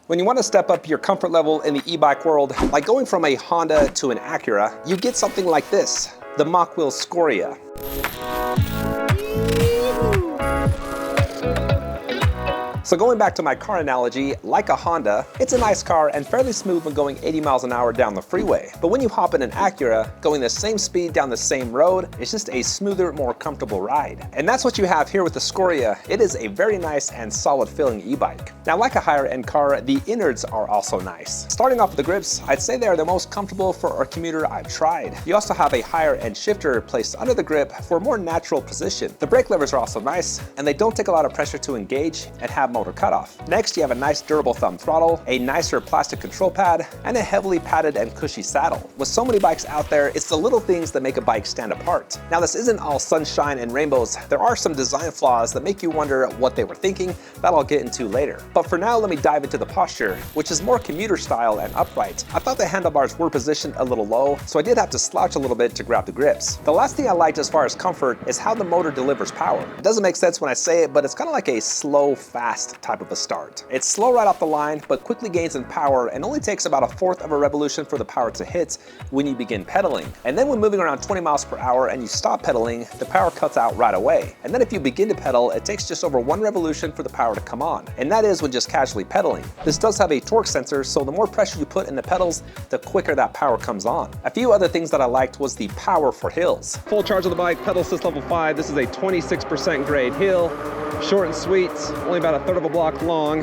When you want to step up your comfort level in the e-bike world, like going from a Honda to an Acura, you get something like this, the Mokwheel Scoria. So going back to my car analogy, like a Honda, it's a nice car and fairly smooth when going 80 miles an hour down the freeway. But when you hop in an Acura, going the same speed down the same road, it's just a smoother, more comfortable ride. And that's what you have here with the Scoria. It is a very nice and solid feeling e-bike. Now, like a higher end car, the innards are also nice. Starting off with the grips, I'd say they're the most comfortable for a commuter I've tried. You also have a higher end shifter placed under the grip for a more natural position. The brake levers are also nice, and they don't take a lot of pressure to engage and have motor cutoff. Next, you have a nice durable thumb throttle, a nicer plastic control pad, and a heavily padded and cushy saddle. With so many bikes out there, it's the little things that make a bike stand apart. Now, this isn't all sunshine and rainbows. There are some design flaws that make you wonder what they were thinking, that I'll get into later. But for now, let me dive into the posture, which is more commuter style and upright. I thought the handlebars were positioned a little low, so I did have to slouch a little bit to grab the grips. The last thing I liked as far as comfort is how the motor delivers power. It doesn't make sense when I say it, but it's kind of like a slow, fast type of a start. It's slow right off the line, but quickly gains in power and only takes about 1/4 of a revolution for the power to hit when you begin pedaling. And then when moving around 20 miles per hour and you stop pedaling, the power cuts out right away. And then if you begin to pedal, it takes just over 1 revolution for the power to come on. And that is when just casually pedaling. This does have a torque sensor, so the more pressure you put in the pedals, the quicker that power comes on. A few other things that I liked was the power for hills. Full charge of the bike, pedal assist level 5. This is a 26% grade hill. Short and sweet, only about 1/3 of a block long.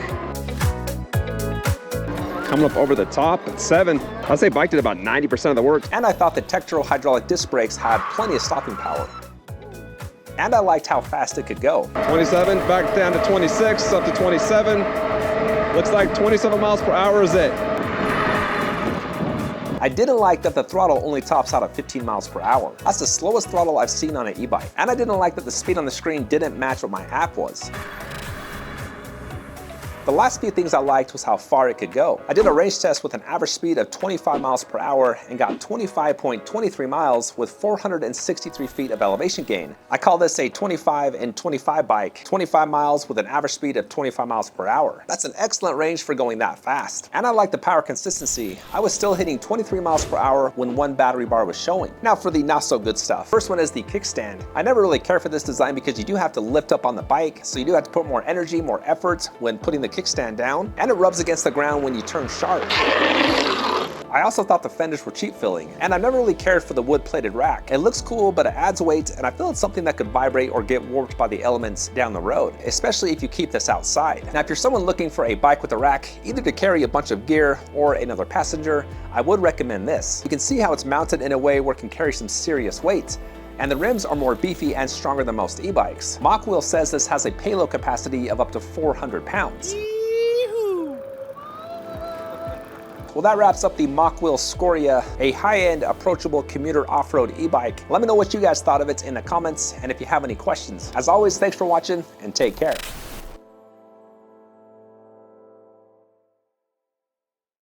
Coming up over the top at 7. I'd say bike did about 90% of the work. And I thought the Tektro hydraulic disc brakes had plenty of stopping power. And I liked how fast it could go. 27, back down to 26, up to 27. Looks like 27 miles per hour is it. I didn't like that the throttle only tops out at 15 miles per hour. That's the slowest throttle I've seen on an e-bike. And I didn't like that the speed on the screen didn't match what my app was. The last few things I liked was how far it could go. I did a range test with an average speed of 25 miles per hour and got 25.23 miles with 463 feet of elevation gain. I call this a 25 and 25 bike, 25 miles with an average speed of 25 miles per hour. That's an excellent range for going that fast. And I like the power consistency. I was still hitting 23 miles per hour when 1 battery bar was showing. Now for the not so good stuff. First one is the kickstand. I never really cared for this design because you do have to lift up on the bike, so you do have to put more energy, more effort when putting the kickstand down, and it rubs against the ground when you turn sharp. I also thought the fenders were cheap filling, and I never really cared for the wood-plated rack. It looks cool, but it adds weight, and I feel it's something that could vibrate or get warped by the elements down the road, especially if you keep this outside. Now, if you're someone looking for a bike with a rack, either to carry a bunch of gear or another passenger, I would recommend this. You can see how it's mounted in a way where it can carry some serious weight. And the rims are more beefy and stronger than most e-bikes. Mokwheel says this has a payload capacity of up to 400 pounds. Well, that wraps up the Mokwheel Scoria, a high-end approachable commuter off-road e-bike. Let me know what you guys thought of it in the comments and if you have any questions. As always, thanks for watching and take care.